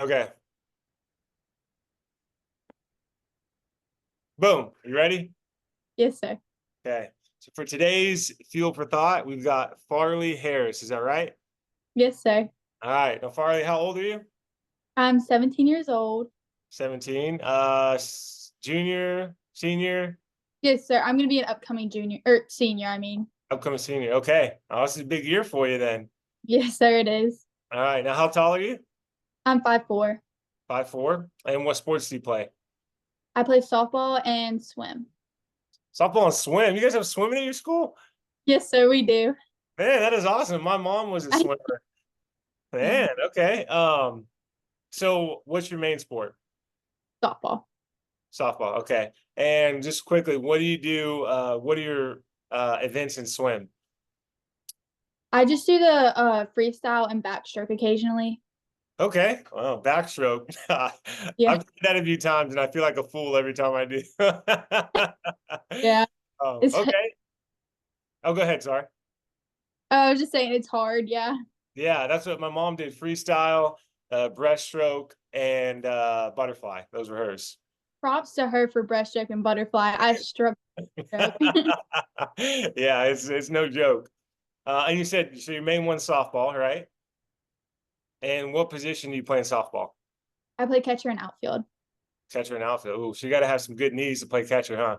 Okay. Boom. You ready? Yes, sir. Okay. So for today's fuel for thought, we've got Farley Harris. Is that right? Yes, sir. All right. Now, Farley, how old are you? I'm 17 years old. 17. Junior, senior, Yes, sir. I'm going to be an upcoming junior or senior, I mean. upcoming senior. Okay. Oh, this is a big year for you then. Yes, sir, it is. All right. Now, how tall are you? I'm 5'4". 5'4". And what sports do you play? I play softball and swim. Softball and swim. You guys have swimming at your school? Yes, sir, we do. Man, that is awesome. My mom was a I swimmer. am Man, okay. So what's your main sport? softball. Softball. Okay. And just quickly, what do you do? What are your events in swim? I just do the freestyle and backstroke occasionally. Okay. Well, backstroke. Yeah. I've done that a few times and I feel like a fool every time I do. Yeah. It's Okay. Oh, go ahead. Sorry. I was just saying it's hard, yeah. Yeah, that's what my mom did. Freestyle, breaststroke, and butterfly. Those were hers. Props to her for breaststroke and butterfly. I struggle with stroke. Yeah, it's no joke. And you said so your main one's softball, right? And what position do you play in softball? I play catcher and outfield. Catcher and outfield. Ooh, so you got to have some good knees to play catcher, huh?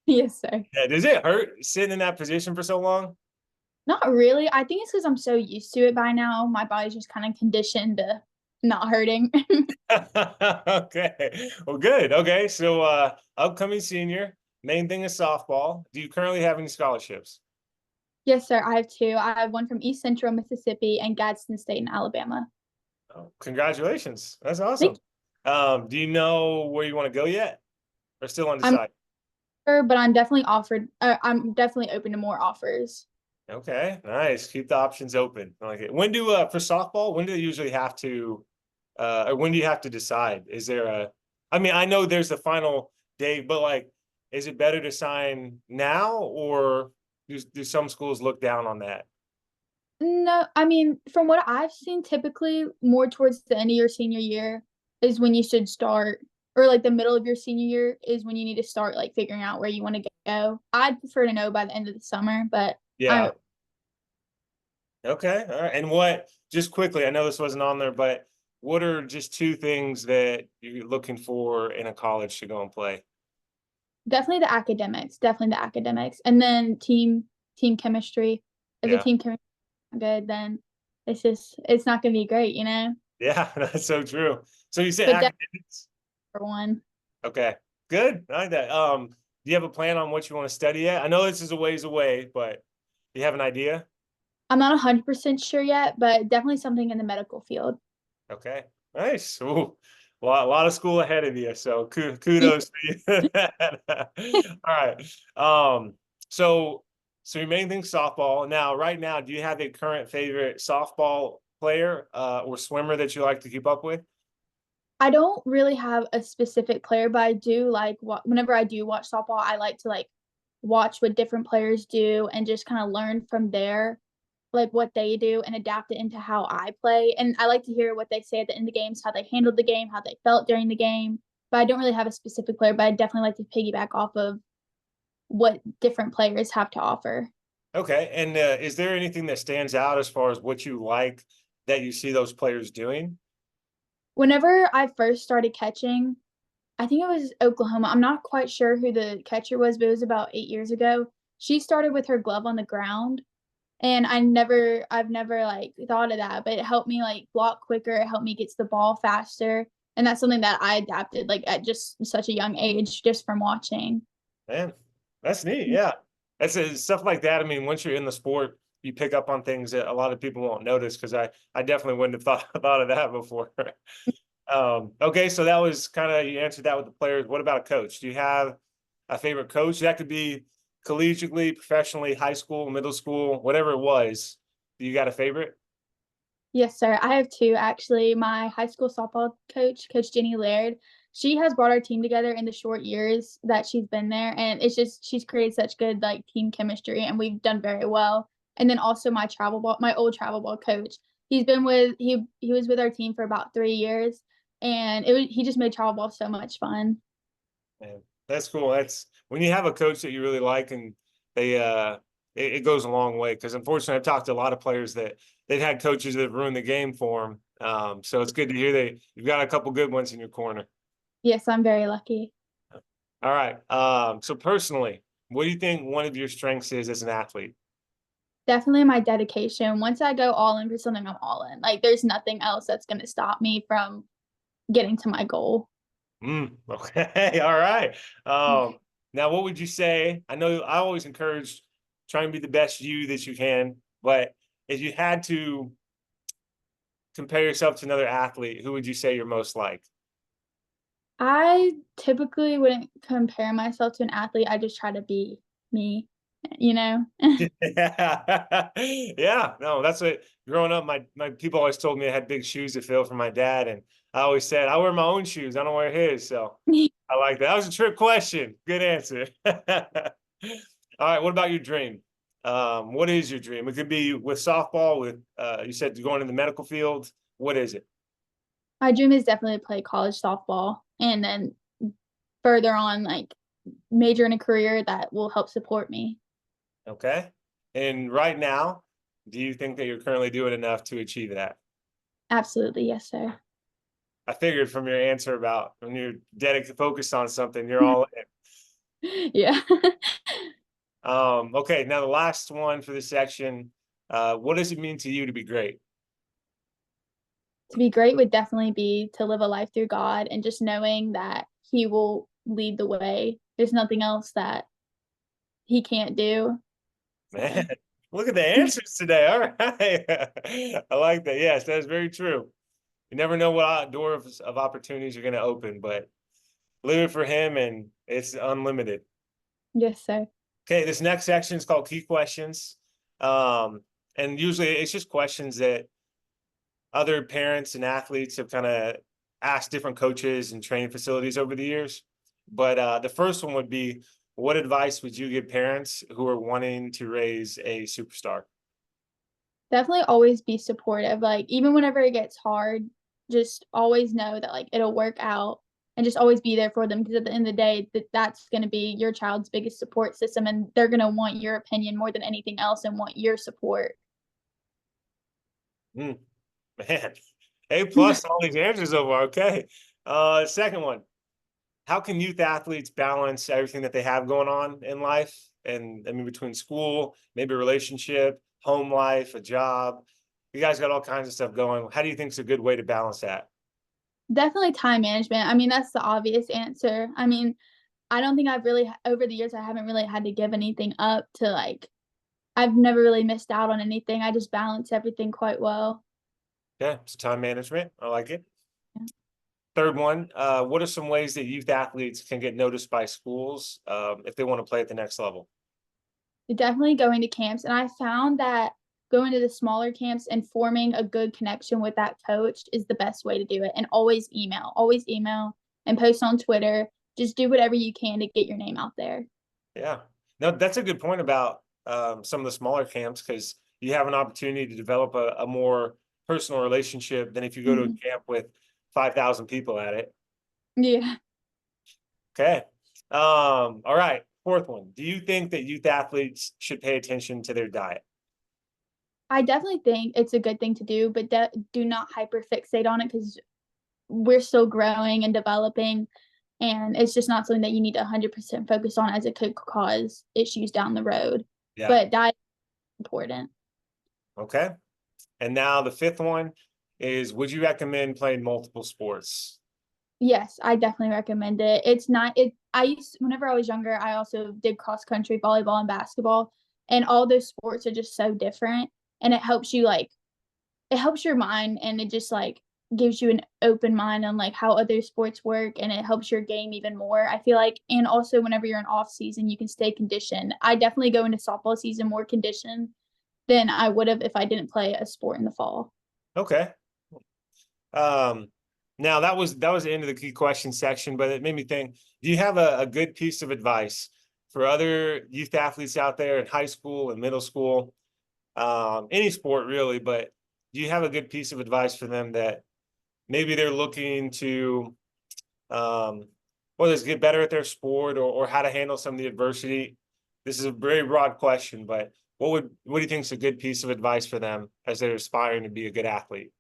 Yes, sir. Yeah. Does it hurt sitting in that position for so long? Not really. I think it's because I'm so used to it by now. My body's just kind of conditioned to not hurting. Okay. Well, good. Okay. So upcoming senior, main thing is softball. Do you currently have any scholarships? Yes, sir. I have two. I have one from East Central Mississippi and Gadsden State in Alabama. Oh, congratulations. That's Thank awesome. you. Do you know where you want to go yet? Or still I'm undecided? sure, but I'm definitely offered. I'm definitely open to more offers. Okay, nice. Keep the options open. I like it. When do for softball, when do they usually have to or when do you have to decide? Is there a I mean, I know there's the final day, but like is it better to sign now or do some schools look down on that? No, I mean, from what I've seen, typically more towards the end of your senior year is when you should start, or like the middle of your senior year is when you need to start like figuring out where you want to go. I'd prefer to know by the end of the summer, but Yeah. I Okay. All right. And what just quickly, I know this wasn't on there, but what are just two things that you're looking for in a college to go and play? definitely the academics, and then team chemistry. If the Yeah. team chemistry is not good, then it's not going to be great, you know. Yeah, that's so true. So you said But definitely academics. for one. Okay, good. I like that. Do you have a plan on what you want to study yet? I know this is a ways away, but do you have an idea? I'm not 100% sure yet, but definitely something in the medical field. Okay, nice. Ooh, a lot of school ahead of you, so kudos to you. All right. Um, so so your main thing softball. Now, right now, do you have a current favorite softball player or swimmer that you like to keep up with? I don't really have a specific player, but I do like whenever I do watch softball, I like to like watch what different players do and just kind of learn from there, like what they do and adapt it into how I play. And I like to hear what they say at the end of the games, how they handled the game, how they felt during the game. But I don't really have a specific player, but I definitely like to piggyback off of what different players have to offer. Okay, and is there anything that stands out as far as what you like that you see those players doing? Whenever I first started catching, I think it was Oklahoma. I'm not quite sure who the catcher was, but it was about 8 years ago. She started with her glove on the ground, and I've never like thought of that, but it helped me like block quicker. It helped me get to the ball faster, and that's something that I adapted like at just such a young age, just from watching. Man, that's neat. Yeah, that's stuff like that. I mean, once you're in the sport, you pick up on things that a lot of people won't notice because I definitely wouldn't have thought of that before. Okay, so that was kind of you answered that with the players. What about a coach? Do you have a favorite coach? That could be collegiately, professionally, high school, middle school, whatever it was. Do you got a favorite? Yes, sir. I have two actually. My high school softball coach, Coach Jenny Laird, she has brought our team together in the short years that she's been there, and it's just she's created such good like team chemistry, and we've done very well. And then also my old travel ball coach. He was with our team for about 3 years, and he just made travel ball so much fun. Man, that's cool. That's when you have a coach that you really like, and they it goes a long way. Because unfortunately, I've talked to a lot of players that they've had coaches that have ruined the game for them. So it's good to hear that you've got a couple good ones in your corner. Yes, I'm very lucky. All right. So personally, what do you think one of your strengths is as an athlete? Definitely my dedication. Once I go all in for something, I'm all in. Like, there's nothing else that's gonna stop me from getting to my goal. Okay. All right. Now, what would you say? I know I always encourage trying to be the best you that you can, but if you had to compare yourself to another athlete, who would you say you're most like? I typically wouldn't compare myself to an athlete, I just try to be me, you know? Yeah. Yeah. No, that's what growing up, my people always told me I had big shoes to fill for my dad. And I always said, I wear my own shoes. I don't wear his. So I like that. That was a trick question. Good answer. All right. What about your dream? What is your dream? It could be with softball, with you said going in the medical field. What is it? My dream is definitely to play college softball and then further on, like, major in a career that will help support me. Okay. And right now, do you think that you're currently doing enough to achieve that? Absolutely, yes, sir. I figured from your answer about when you're dedicated, focused on something, you're all in. Yeah. Okay, now the last one for this section. What does it mean to you to be great? To be great would definitely be to live a life through God and just knowing that He will lead the way. There's nothing else that He can't do. So, Man, look at the answers today. All right. I like that. Yes, that is very true. You never know what door of opportunities you're going to open, but live it for him and it's unlimited. yes, sir. Okay, this next section is called key questions. Um, and usually it's just questions that other parents and athletes have kind of asked different coaches and training facilities over the years. But the first one would be, what advice would you give parents who are wanting to raise a superstar? Definitely always be supportive. Like, even whenever it gets hard, just always know that, like, it'll work out and just always be there for them because at the end of the day, that's going to be your child's biggest support system. And they're going to want your opinion more than anything else and want your support. Mm, man, A plus all these answers so far. Okay. Second one, how can youth athletes balance everything that they have going on in life? And I mean, between school, maybe a relationship, home life, a job. You guys got all kinds of stuff going. How do you think is a good way to balance that? Definitely time management. I mean, that's the obvious answer. I mean, I don't think I've really over the years, I haven't really had to give anything up to, like, I've never really missed out on anything. I just balance everything quite well. Yeah, it's time management. I like it. Yeah. Third one, what are some ways that youth athletes can get noticed by schools if they want to play at the next level? Definitely going to camps, and I found that going to the smaller camps and forming a good connection with that coach is the best way to do it, and always email and post on Twitter. Just do whatever you can to get your name out there. Yeah, no, that's a good point about some of the smaller camps because you have an opportunity to develop a more personal relationship than if you go to a Mhm. camp with 5,000 people at it. Yeah. Okay. All right. Fourth one. Do you think that youth athletes should pay attention to their diet? I definitely think it's a good thing to do, but do not hyper fixate on it because we're still growing and developing, and it's just not something that you need to 100% focus on as it could cause issues down the road. Yeah. But diet is important. Okay. And now the fifth one is, would you recommend playing multiple sports? Yes, I definitely recommend it. It's not it I used whenever I was younger, I also did cross country, volleyball, and basketball, and all those sports are just so different, and it helps you, like, it helps your mind, and it just, like, gives you an open mind on, like, how other sports work, and it helps your game even more, I feel like, and also whenever you're in off season, you can stay conditioned. I definitely go into softball season more conditioned than I would've if I didn't play a sport in the fall. Okay. Um, Now that was the end of the key question section, but it made me think, do you have a good piece of advice for other youth athletes out there in high school and middle school, any sport really, but do you have a good piece of advice for them that maybe they're looking to, whether it's get better at their sport or how to handle some of the adversity. This is a very broad question, but what do you think is a good piece of advice for them as they're aspiring to be a good athlete?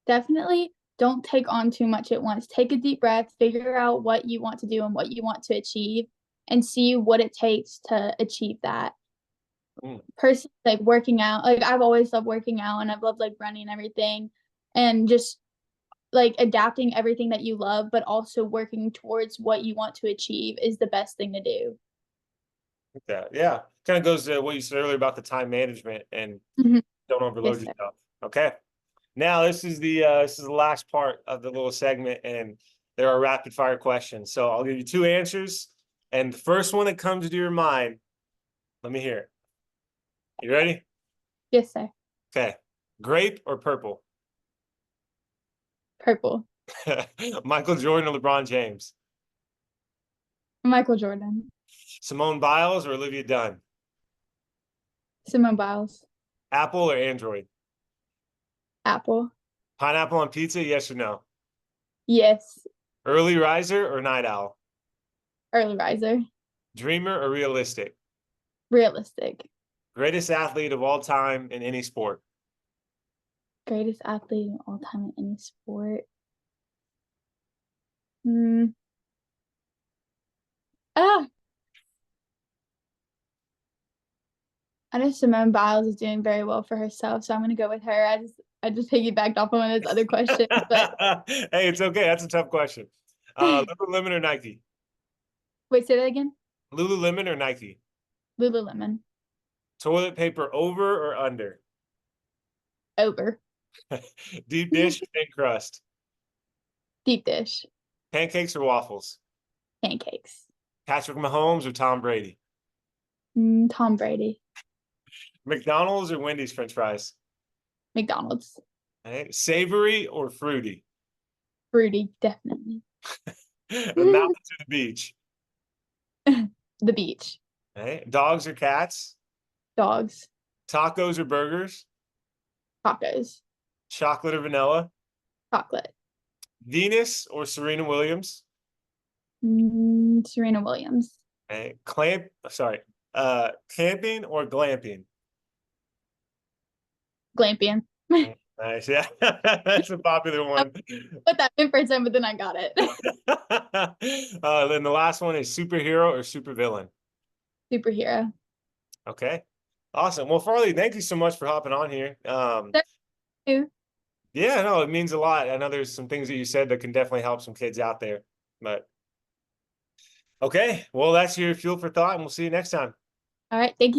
Definitely don't take on too much at once. Take a deep breath, figure out what you want to do and what you want to achieve, and see what it takes to achieve that. Mm, Personally, like working out, like I've always loved working out and I've loved like running and everything, and just like adapting everything that you love, but also working towards what you want to achieve is the best thing to do. yeah. Kind of goes to what you said earlier about the time management and Mhm. don't overload Yes, sir. yourself. Okay. Now this is the last part of the little segment, and there are rapid fire questions. So I'll give you two answers, and the first one that comes to your mind, let me hear it. You ready? Yes, sir. Okay. Grape or purple? Purple. Michael Jordan or LeBron James? Michael Jordan. Simone Biles or Olivia Dunn? Simone Biles. Apple or Android? Apple. Pineapple on pizza, yes or no? Yes. Early riser or night owl? Early riser. Dreamer or realistic? Realistic. Greatest athlete of all time in any sport? Greatest athlete of all time in any sport. Hmm. Ah, I know Simone Biles is doing very well for herself, so I'm gonna go with her. I just piggybacked off of one of those other questions, but Hey, it's okay. That's a tough question. Lululemon or Nike? wait, say that again. Lululemon or Nike? Lululemon. Toilet paper over or under? Over. Deep dish or thin crust? Deep dish. Pancakes or waffles? Pancakes. Patrick Mahomes or Tom Brady? Tom Brady. McDonald's or Wendy's French fries? McDonald's. Right. Savory or fruity? Fruity, definitely. A mountain to the beach? The beach. Right. Dogs or cats? Dogs. Tacos or burgers? Tacos. Chocolate or vanilla? Chocolate. Venus or Serena Williams? Serena Williams. Right. Camping or glamping? Glampian. Nice. Yeah. That's a popular I one. put that in for a second, but then I got it. Then the last one is superhero or supervillain. Superhero. Okay. Awesome. Well, Farley, thank you so much for hopping on here. That's two. Yeah, no, it means a lot. I know there's some things that you said that can definitely help some kids out there. But okay, well, that's your fuel for thought, and we'll see you next time. All right. Thank you.